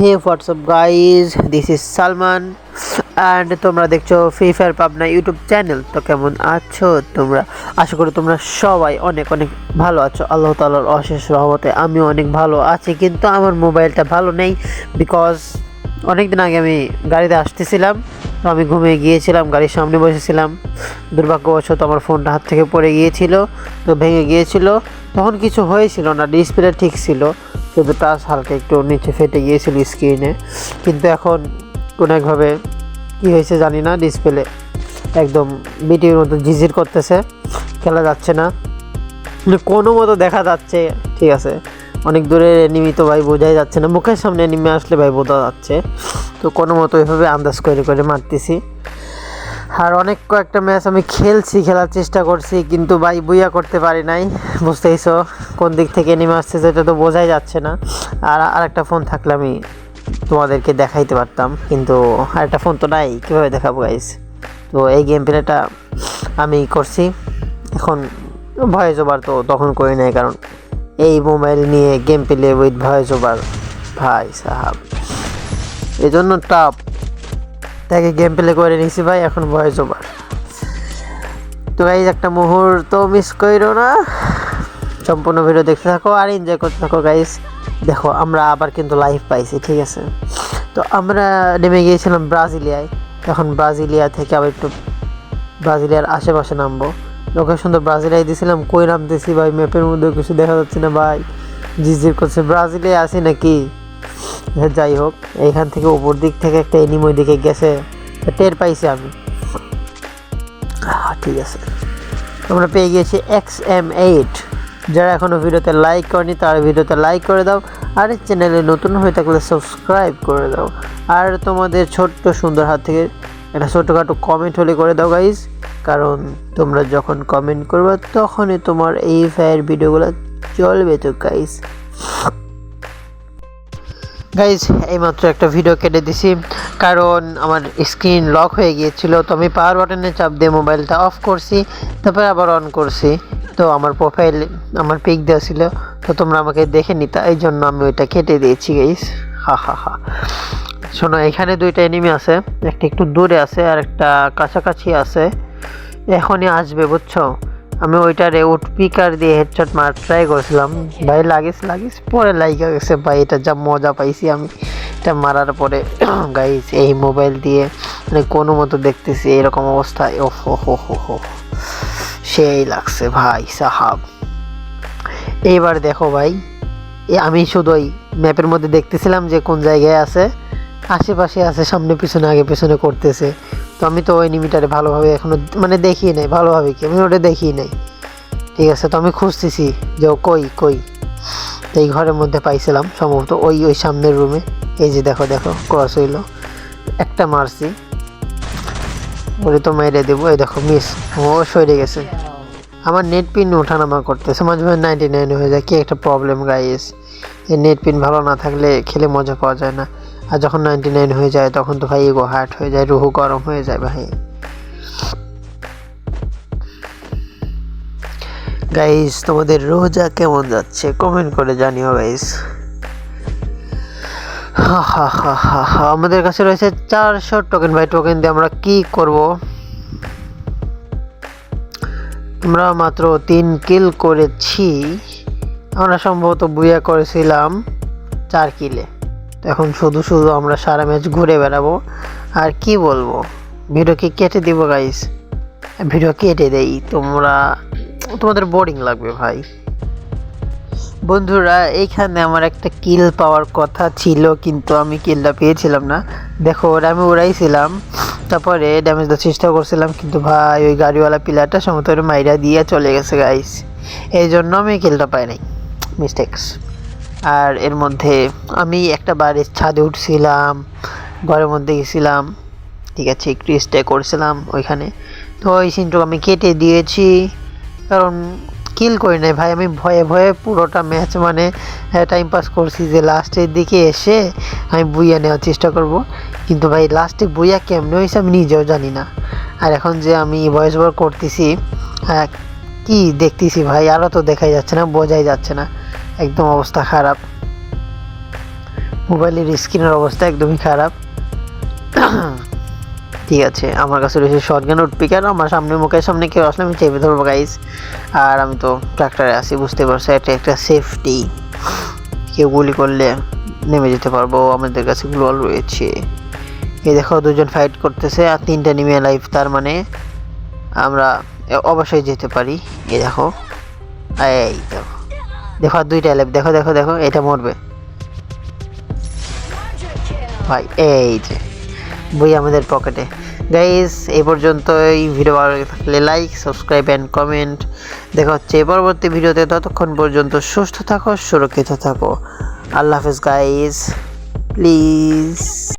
Hey WhatsApp guys, this is Salman and তোমরা দেখছো free fire Pabna YouTube channel. তো কেমন আছো তোমরা? আশা করি তোমরা সবাই অনেক অনেক ভালো আছো। আল্লাহ তাআলার অশেষ রহমতে আমিও অনেক ভালো আছি, কিন্তু আমার মোবাইলটা ভালো নেই। বিকজ অনেক দিন আগে আমি গাড়িতে আসতেছিলাম, তো আমি ঘুমিয়ে গিয়েছিলাম, গাড়ির সামনে বসেছিলাম। দুর্ভাগ্যবশত আমার ফোনটা হাত থেকে পড়ে গিয়েছিল, তো ভেঙে গিয়েছিল। তখন কিছু হয়েছিল না, ডিসপ্লে ঠিক ছিল, শুধু টাচ হালকা একটু নিচে ফেটে গিয়েছিল স্ক্রিনে। কিন্তু এখন কোনো একভাবে কী হয়েছে জানি না, ডিসপ্লে একদম বিটির মতো ঝিঝির করতেছে, খেলা যাচ্ছে না, মানে কোনো মতো দেখা যাচ্ছে। ঠিক আছে, অনেক দূরে এনিমি তো ভাই বোঝাই যাচ্ছে না, মুখের সামনে এনিমি আসলে ভাই বোঝা যাচ্ছে। তো কোনো মতো এভাবে আন্দাজ করে করে মারতেছি। আর অনেক কয়েকটা ম্যাচ আমি খেলার চেষ্টা করছি, কিন্তু ভাই বুইয়া করতে পারি নাই। বুঝতেইছো কোন দিক থেকে নেমে আসছে সেটা তো বোঝাই যাচ্ছে না। আর আরেকটা ফোন থাকলে আমি তোমাদেরকে দেখাইতে পারতাম, কিন্তু আরেকটা ফোন তো নাই, কীভাবে দেখাবো গাইস? তো এই গেম প্লেটা আমি করছি এখন। ভয়েস ওভার তো তখন করি নাই, কারণ এই মোবাইল নিয়ে game play with voice over ভাই সাহাব, এই জন্য টাপ তাকে গেম প্লে করে নিয়েছি ভাই, এখন ভয়েস ওভার। তো গাইজ একটা মুহূর্ত মিস করো না, সম্পূর্ণ ভিডিও দেখতে থাকো আর এনজয় করতে থাকো গাইজ। দেখো আমরা আবার কিন্তু লাইভ পাইছি, ঠিক আছে? তো আমরা নেমে গিয়েছিলাম ব্রাজিলিয়ায়, এখন ব্রাজিলিয়া থেকে আবার একটু ব্রাজিলিয়ার আশেপাশে নামবো। লোকেশন তো ব্রাজিলিয়ায় দিয়েছিলাম, কই নামতেছি ভাই ম্যাপের মধ্যে কিছু দেখা যাচ্ছে না ভাই, জিজির করছে ব্রাজিলিয়ায় আসি নাকি। যাই হোক, এইখান থেকে উপর দিক থেকে একটা এনিমি দিকে গেছে, টের পাইছি আমি। ঠিক আছে, আমরা পেয়ে গিয়েছি XM8। যারা এখনও ভিডিওতে লাইক করেনি তারা ভিডিওতে লাইক করে দাও, আর চ্যানেলে নতুন হয়ে থাকলে সাবস্ক্রাইব করে দাও। আর তোমাদের ছোট্ট সুন্দর হাত থেকে একটা ছোটোখাটো কমেন্ট হলে করে দাও গাইজ, কারণ তোমরা যখন কমেন্ট করবে তখনই তোমার এই ফায়ার ভিডিওগুলো চলবে। তো গাইজ এইমাত্র একটা ভিডিও কেটে দিছি, কারণ আমার স্ক্রিন লক হয়ে গিয়েছিল। তো আমি পাওয়ার বাটনে চাপ দিয়ে মোবাইলটা অফ করছি, তারপরে আবার অন করছি। তো আমার প্রোফাইল আমার পিক দেওয়া ছিল, তো তোমরা আমাকে দেখে নিতা, এই জন্য আমি ওইটা কেটে দিয়েছি গাইস। হা হা হা। শোনো, এখানে দুইটা এনিমি আছে, একটা একটু দূরে আছে আর একটা কাছাকাছি আছে, এখনই আসবে বুঝছো। আমি ওইটারে উডপিকার দিয়ে হেডশট মার ট্রাই করেছিলাম ভাই, লাগিস পরে লাইগা গেছে ভাই। এটা যা মজা পাইছি আমি এটা মারার পরে গাইস, এই মোবাইল দিয়ে মানে কোনো মতো দেখতেছি এরকম অবস্থায়, ও হো সেই লাগছে ভাই সাহাব। এইবার দেখো ভাই, আমি শুধু ওই ম্যাপের মধ্যে দেখতেছিলাম যে কোন জায়গায় আছে, আশেপাশে আছে, সামনে পিছনে আগে পিছনে করতেছে। তো আমি তো ওই এনিমিটারে ভালোভাবে এখনো মানে দেখিয়ে নাই, ভালোভাবে কি আমি ওটা দেখিয়ে নাই, ঠিক আছে? তো আমি খুঁজতেছি যে ও কই তো এই ঘরের মধ্যে পাইছিলাম সম্ভবত, ওই সামনের রুমে। এই যে দেখো ক্রস হইলো, একটা মারছি, ওরে তো মেরে দেবো। এই দেখো মিস, ও সরে গেছে। আমার নেট পিন ওঠানামা করতেছে, মাঝে মাঝে 99 হয়ে যায়, কি একটা প্রবলেম গাইস। এই নেট পিন ভালো না থাকলে খেলে মজা পাওয়া যায় না, আর যখন 99 হয়ে যায় তখন তো ভাই ইগো হার্ট হয়ে যায়, রুহু গরম হয়ে যায় ভাই। গাইস তোমাদের রোজা কেমন যাচ্ছে কমেন্ট করে জানিও গাইস। আমাদের কাছে রয়েছে 400 টোকেন ভাই, টোকেন দিয়ে আমরা কি করব? আমরা মাত্র 3 কিল করেছি, আমরা সম্ভবত বুইয়া করেছিলাম 4 কিলে। এখন শুধু আমরা সারা ম্যাচ ঘুরে বেড়াবো, আর কি বলবো, ভিডিও কি কেটে দিব গাইস? ভিডিও কেটে দেই, তোমাদের বোরিং লাগবে ভাই। বন্ধুরা, এইখানে আমার একটা কিল পাওয়ার কথা ছিল, কিন্তু আমি কিলটা পেয়েছিলাম না। দেখো ওরা আমি উড়াইছিলাম, তারপরে ড্যামেজ দেওয়ার চেষ্টা করছিলাম, কিন্তু ভাই ওই গাড়িওয়ালা প্লেয়ারটা সমস্ত মাইরা দিয়ে চলে গেছে গাইস, এই জন্য আমি কিলটা পাই নাই, মিস্টেক্স। আর এর মধ্যে আমি একটা বাড়ির ছাদে উঠছিলাম, ঘরের মধ্যে গেছিলাম, ঠিক আছে, একটু স্টে করছিলাম ওইখানে। তো ওই সিনটুকু আমি কেটে দিয়েছি, কারণ কিল করি নাই ভাই, আমি ভয়ে পুরোটা ম্যাচ মানে টাইম পাস করছি, যে লাস্টের দিকে এসে আমি বুইয়া নেওয়ার চেষ্টা করব। কিন্তু ভাই লাস্টে বুইয়া কেমনে হয়েছে আমি নিজেও জানি না। আর এখন যে আমি ভয়েস ওভার করতেছি, কি দেখতেছি ভাই, আরও তো দেখাই যাচ্ছে না, বোঝাই যাচ্ছে না, একদম অবস্থা খারাপ। মোবাইলের স্ক্রিনের অবস্থা একদমই খারাপ। ঠিক আছে, আমার কাছে রয়েছে শটগান উডপিকার। আমার সামনে মুখের সামনে কেউ আসলে আমি চেপে ধরবো গাইস। আর আমি তো ট্রাক্টরে আছি, বুঝতে পারছো, এটা একটা সেফটি। কেউ গুলি করলে নেমে যেতে পারবো, আমাদের কাছে গ্লোয়াল রয়েছে। এই দেখো দুজন ফাইট করতেছে আর 3টা নিমে লাইফ, তার মানে আমরা অবশ্যই যেতে পারি। এই দেখো, এই দেখো দেখো আর 2টা লাইফ, দেখো দেখো দেখো, এটা মরবে ভাই। এই যে বই আমাদের পকেটে। গাইস এই পর্যন্ত এই ভিডিও ভালো লাগলে লাইক, সাবস্ক্রাইব অ্যান্ড কমেন্ট। দেখা হচ্ছে পরবর্তী ভিডিওতে, ততক্ষণ পর্যন্ত সুস্থ থাকো, সুরক্ষিত থাকো। আল্লাহ হাফেজ গাইস, প্লিজ।